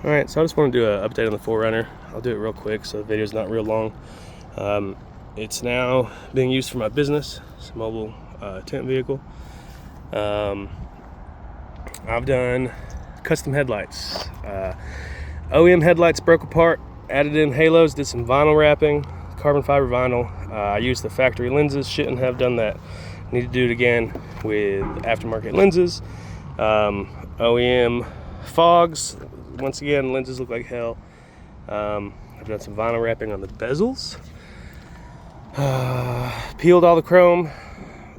Alright, so I just want to do an update on the 4runner. I'll do it real quick so the video's not real long. It's now being used for my business. It's a mobile tent vehicle. I've done custom headlights. OEM headlights broke apart, added in halos, did some vinyl wrapping, carbon fiber vinyl. I used the factory lenses, shouldn't have done that. Need to do it again with aftermarket lenses. OEM fogs. Once again, lenses look like hell. I've done some vinyl wrapping on the bezels. Peeled all the chrome,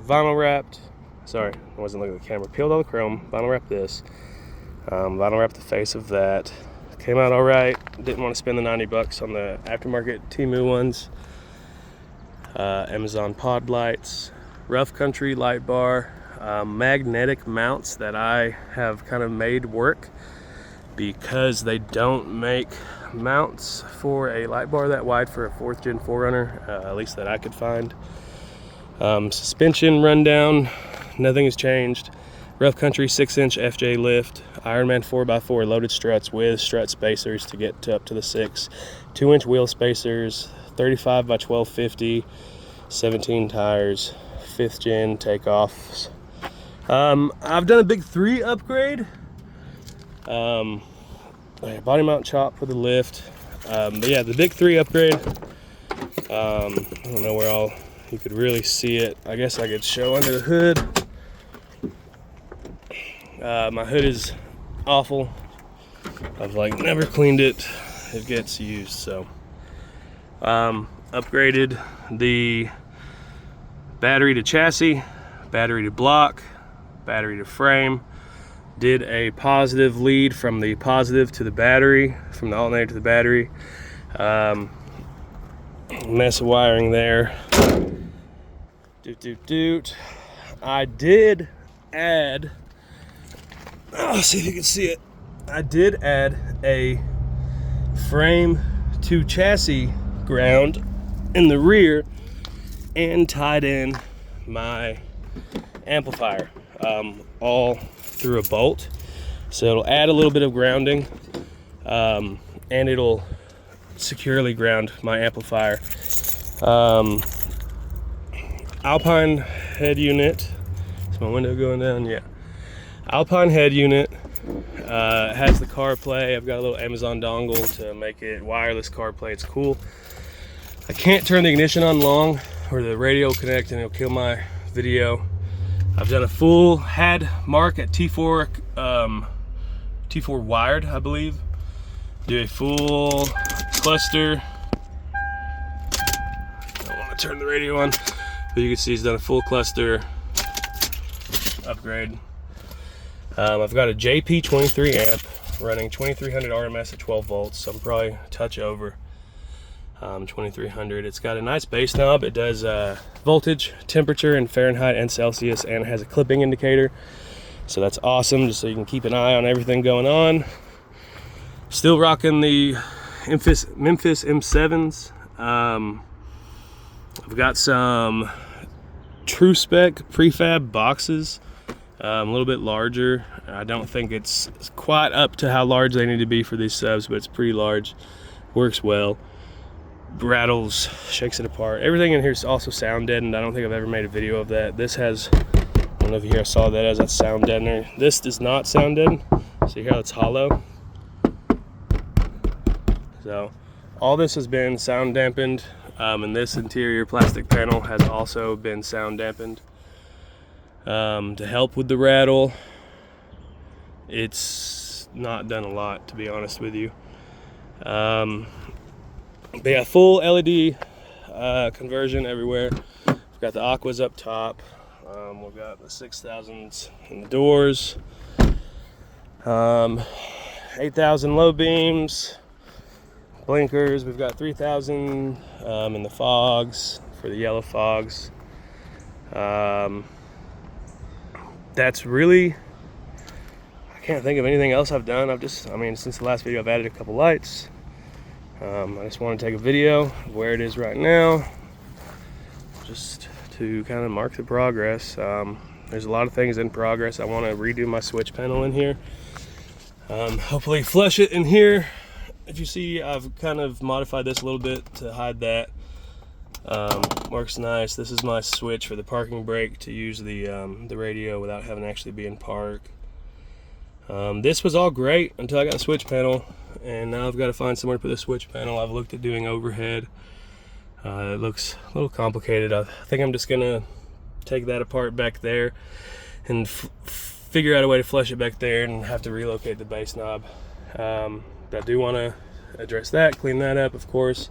vinyl wrapped. Sorry, I wasn't looking at the camera. Peeled all the chrome, vinyl wrapped this. Vinyl wrapped the face of that. Came out all right. Didn't want to spend the $90 on the aftermarket Temu ones. Amazon pod lights, rough country light bar, magnetic mounts that I have kind of made work because they don't make mounts for a light bar that wide for a 4th gen 4runner, at least that I could find. Suspension rundown, nothing has changed. Rough country 6-inch FJ lift, Ironman 4x4 loaded struts with strut spacers to get up to the 6, 2-inch wheel spacers, 35 by 1250, 17 tires, 5th gen takeoffs. I've done a big 3 upgrade. Body mount chop for the lift. But yeah, the big 3 upgrade. I don't know where all you could really see it. I guess I could show under the hood. My hood is awful. I've like never cleaned it. It gets used, so upgraded the battery to chassis, battery to block, battery to frame. Did a positive lead from the positive to the battery, from the alternator to the battery. Mess of wiring there. I did add, see if you can see it. I did add a frame to chassis ground in the rear and tied in my amplifier, all through a bolt. So it'll add a little bit of grounding, and it'll securely ground my amplifier. Alpine head unit. Is my window going down? Yeah. Alpine head unit. Has the CarPlay. I've got a little Amazon dongle to make it wireless CarPlay. It's cool. I can't turn the ignition on long or the radio will connect and it'll kill my video. I've done a full head mark at T4 wired, I believe. Do a full cluster. I don't want to turn the radio on, but you can see he's done a full cluster upgrade. I've got a JP23 amp running 2300 RMS at 12 volts, so I'm probably a touch over 2300. It's got a nice bass knob. It does voltage, temperature in Fahrenheit and Celsius, and it has a clipping indicator, so that's awesome, just so you can keep an eye on everything going on. Still rocking the Memphis M7s. I've got some truspec prefab boxes, a little bit larger. I don't think it's quite up to how large they need to be for these subs, but it's pretty large. Works well. Rattles, shakes it apart. Everything in here is also sound deadened. I don't think I've ever made a video of that. This has, I don't know if you hear, I saw that as a sound deadener. This does not sound deaden. So you hear how it's hollow. So all this has been sound dampened, and this interior plastic panel has also been sound dampened to help with the rattle. It's not done a lot, to be honest with you. But yeah, full LED conversion everywhere. We've got the aquas up top. We've got the 6000s in the doors. 8000 low beams, blinkers. We've got 3000 in the fogs for the yellow fogs. That's really, I can't think of anything else I've done. Since the last video, I've added a couple lights. I just want to take a video of where it is right now, just to kind of mark the progress. There's a lot of things in progress. I want to redo my switch panel in here. Hopefully flush it in here. If you see, I've kind of modified this a little bit to hide that. Works nice. This is my switch for the parking brake to use the radio without having to actually be in park. This was all great until I got a switch panel, and now I've got to find somewhere to put the switch panel. I've looked at doing overhead. It looks a little complicated. I think I'm just gonna take that apart back there and figure out a way to flush it back there and have to relocate the base knob. But I do want to address that, clean that up, of course.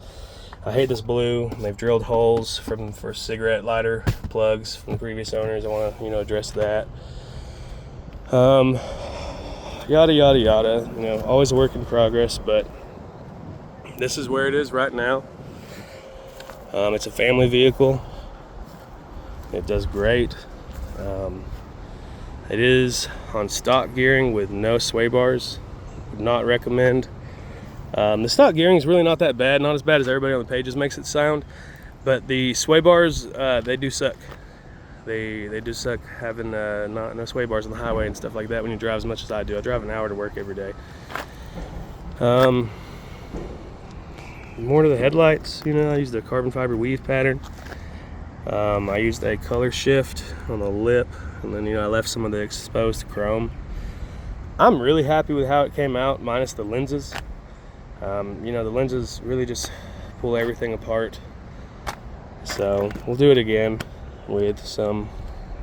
I hate this blue. They've drilled holes for cigarette lighter plugs from the previous owners. I want to, address that. Yada yada yada. Always a work in progress, but this is where it is right now. It's a family vehicle. It does great. It is on stock gearing with no sway bars. Would not recommend. The stock gearing is really not that bad, not as bad as everybody on the pages makes it sound, but the sway bars, they do suck. They do suck having no sway bars on the highway and stuff like that when you drive as much as I do. I drive an hour to work every day. More to the headlights, I used a carbon fiber weave pattern. I used a color shift on the lip, and then I left some of the exposed chrome. I'm really happy with how it came out, minus the lenses. The lenses really just pull everything apart. So we'll do it again with some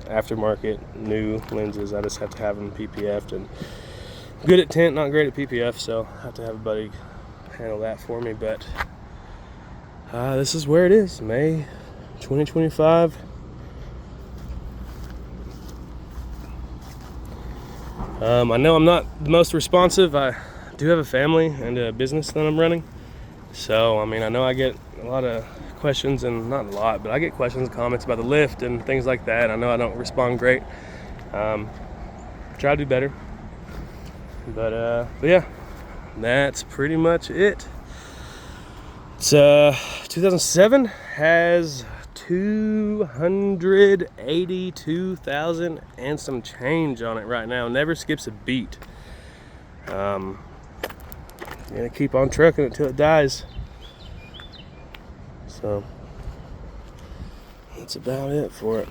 aftermarket new lenses. I just have to have them PPF'd, and I'm good at tint, not great at PPF, so I have to have a buddy handle that for me. But this is where it is, May 2025. I know I'm not the most responsive. I do have a family and a business that I'm running, so I know I get a lot of questions, and not a lot, but I get questions and comments about the lift and things like that. I know I don't respond great. Try to do better, but yeah, that's pretty much it. It's 2007, has 282,000 and some change on it right now. Never skips a beat. Gonna keep on trucking until it dies. So that's about it for it.